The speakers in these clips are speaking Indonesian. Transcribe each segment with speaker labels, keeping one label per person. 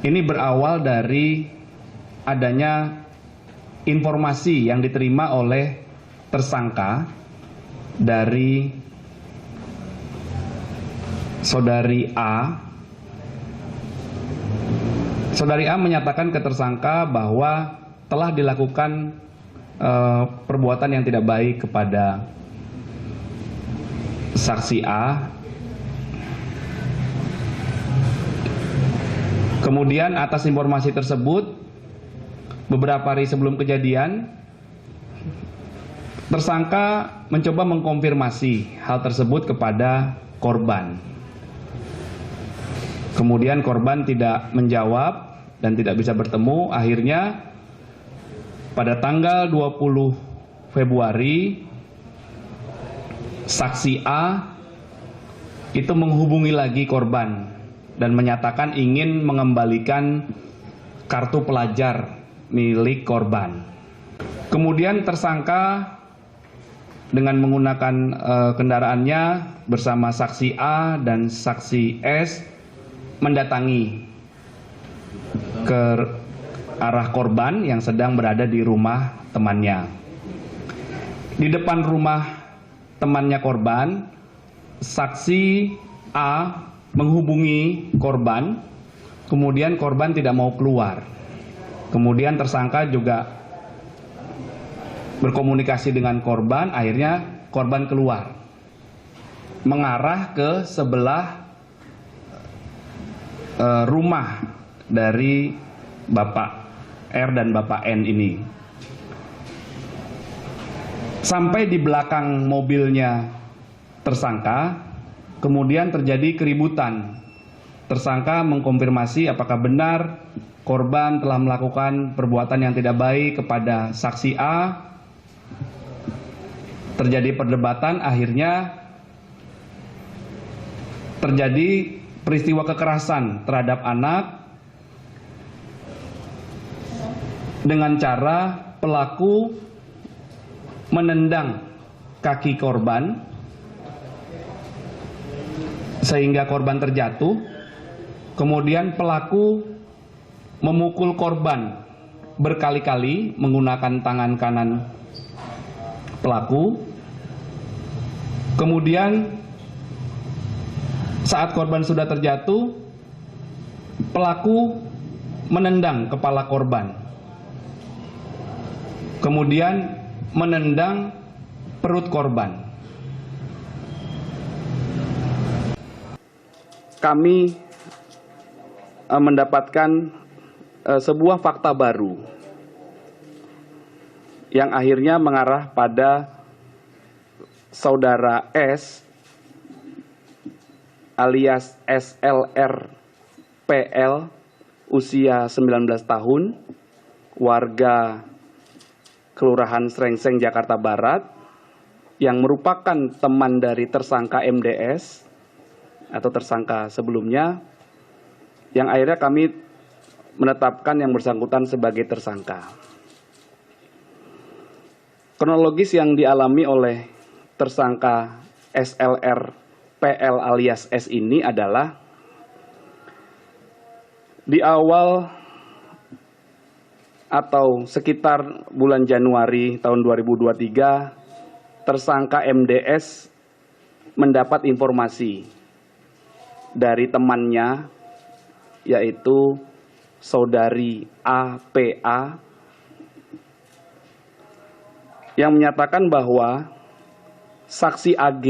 Speaker 1: Ini berawal dari adanya informasi yang diterima oleh tersangka dari saudari A. Saudari A menyatakan ke tersangka bahwa telah dilakukan perbuatan yang tidak baik kepada saksi A. Kemudian atas informasi tersebut, beberapa hari sebelum kejadian, tersangka mencoba mengkonfirmasi hal tersebut kepada korban. Kemudian korban tidak menjawab dan tidak bisa bertemu. Akhirnya pada tanggal 20 Februari, saksi A itu menghubungi lagi korban dan menyatakan ingin mengembalikan kartu pelajar milik korban. Kemudian tersangka dengan menggunakan kendaraannya bersama saksi A dan saksi S mendatangi ke arah korban yang sedang berada di rumah temannya. Di depan rumah temannya korban, saksi A menghubungi korban, kemudian korban tidak mau keluar. Kemudian tersangka juga berkomunikasi dengan korban, akhirnya korban keluar, mengarah ke sebelah rumah dari Bapak R dan Bapak N ini. Sampai di belakang mobilnya tersangka, kemudian terjadi keributan. Tersangka mengkonfirmasi apakah benar korban telah melakukan perbuatan yang tidak baik kepada saksi A. Terjadi perdebatan, akhirnya terjadi peristiwa kekerasan terhadap anak dengan cara pelaku menendang kaki korban sehingga korban terjatuh. Kemudian pelaku memukul korban berkali-kali menggunakan tangan kanan pelaku. Kemudian saat korban sudah terjatuh, pelaku menendang kepala korban. Kemudian menendang perut korban. Kami mendapatkan sebuah fakta baru yang akhirnya mengarah pada saudara S alias SLR PL usia 19 tahun, warga Kelurahan Srengseng, Jakarta Barat, yang merupakan teman dari tersangka MDS atau tersangka sebelumnya, yang akhirnya kami menetapkan yang bersangkutan sebagai tersangka. Kronologis yang dialami oleh tersangka SLR PL alias S ini adalah di awal atau sekitar bulan Januari tahun 2023, tersangka MDS mendapat informasi dari temannya, yaitu saudari APA, yang menyatakan bahwa saksi AG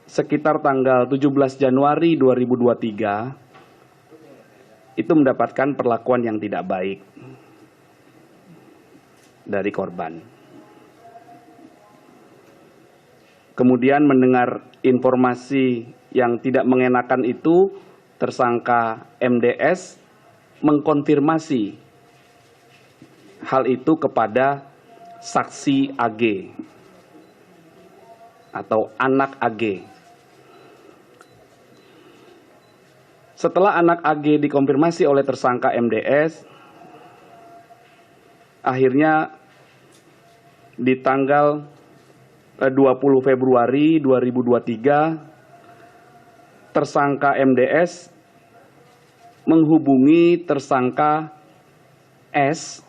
Speaker 1: sekitar tanggal 17 Januari 2023 itu mendapatkan perlakuan yang tidak baik dari korban. Kemudian mendengar informasi yang tidak mengenakan itu, tersangka MDS mengkonfirmasi hal itu kepada saksi AG atau anak AG. Setelah anak AG dikonfirmasi oleh tersangka MDS, akhirnya di tanggal 20 Februari 2023, tersangka MDS menghubungi tersangka S,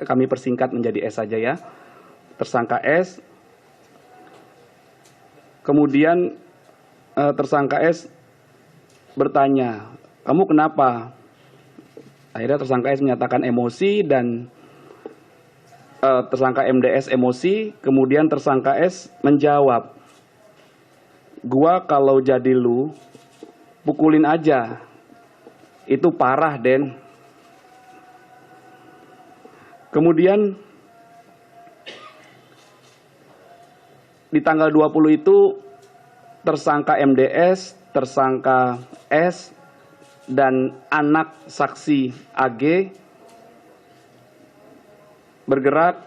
Speaker 1: kami persingkat menjadi S saja ya, tersangka S, kemudian tersangka S bertanya, kamu kenapa? Akhirnya tersangka S menyatakan emosi dan tersangka MDS emosi, kemudian tersangka S menjawab, gua kalau jadi lu, pukulin aja, itu parah Den. Kemudian di tanggal 20 itu tersangka MDS, tersangka S, dan anak saksi AG bergerak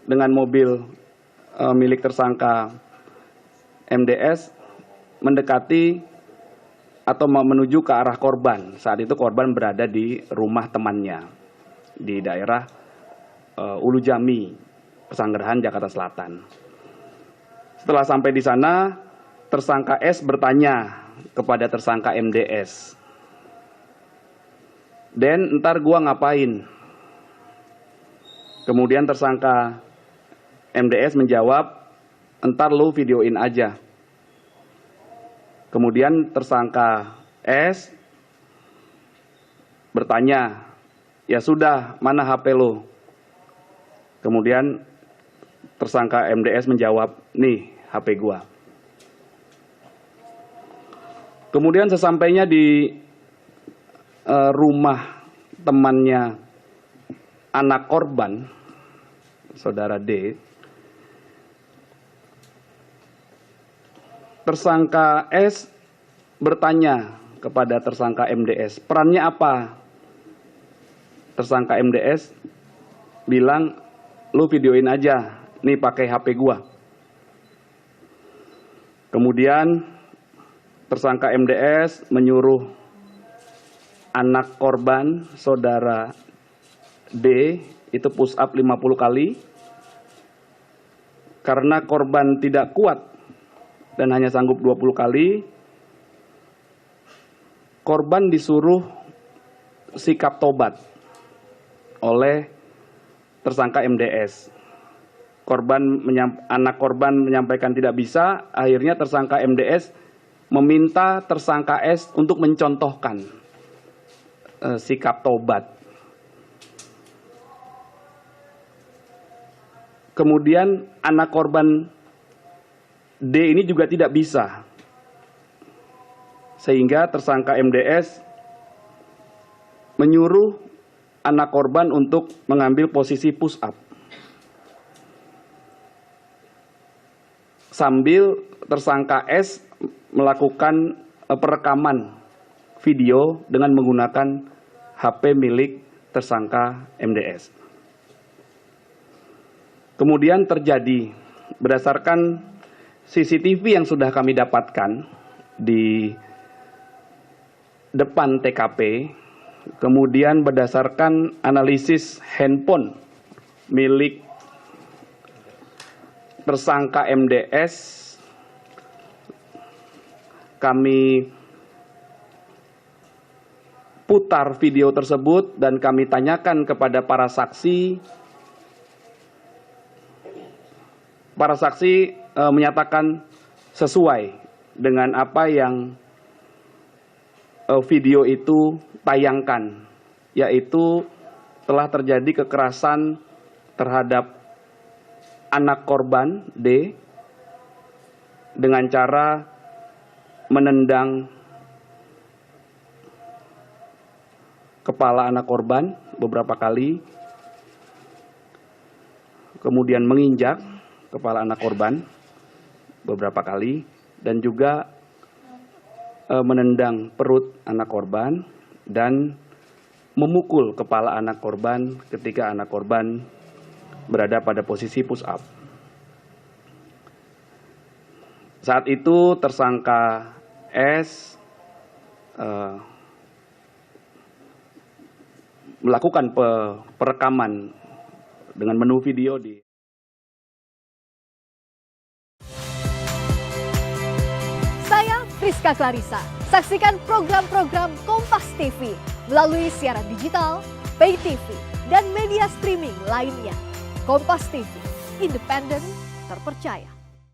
Speaker 1: dengan mobil milik tersangka MDS mendekati atau menuju ke arah korban. Saat itu korban berada di rumah temannya di daerah Ulu Jami, Pesanggerahan, Jakarta Selatan. Setelah sampai di sana, tersangka S bertanya kepada tersangka MDS, Den, ntar gua ngapain? Kemudian tersangka MDS menjawab, ntar lu videoin aja. Kemudian tersangka S bertanya, ya sudah, mana HP lu? Kemudian tersangka MDS menjawab, nih HP gua. Kemudian sesampainya di rumah temannya anak korban, saudara D, tersangka S bertanya kepada tersangka MDS, perannya apa? Tersangka MDS bilang, lu videoin aja, nih pakai HP gua. Kemudian tersangka MDS menyuruh anak korban, saudara D, itu push up 50 kali. Karena korban tidak kuat dan hanya sanggup 20 kali, korban disuruh sikap tobat oleh tersangka MDS. Anak korban menyampaikan tidak bisa, akhirnya tersangka MDS meminta tersangka S untuk mencontohkan sikap tobat. Kemudian anak korban D ini juga tidak bisa, sehingga tersangka MDS menyuruh anak korban untuk mengambil posisi push up. Sambil tersangka S melakukan perekaman video dengan menggunakan HP milik tersangka MDS. Kemudian terjadi berdasarkan CCTV yang sudah kami dapatkan di depan TKP, kemudian berdasarkan analisis handphone milik tersangka MDS, kami putar video tersebut dan kami tanyakan kepada para saksi. Para saksi menyatakan sesuai dengan apa yang video itu tayangkan, yaitu telah terjadi kekerasan terhadap anak korban D dengan cara menendang kepala anak korban beberapa kali, kemudian menginjak kepala anak korban beberapa kali, dan juga menendang perut anak korban dan memukul kepala anak korban ketika anak korban berada pada posisi push up. Saat itu tersangka S melakukan perekaman dengan menu video di
Speaker 2: Saya Priska Clarissa. Saksikan program-program Kompas TV melalui siaran digital, pay TV, dan media streaming lainnya. Kompas TV, independen, terpercaya.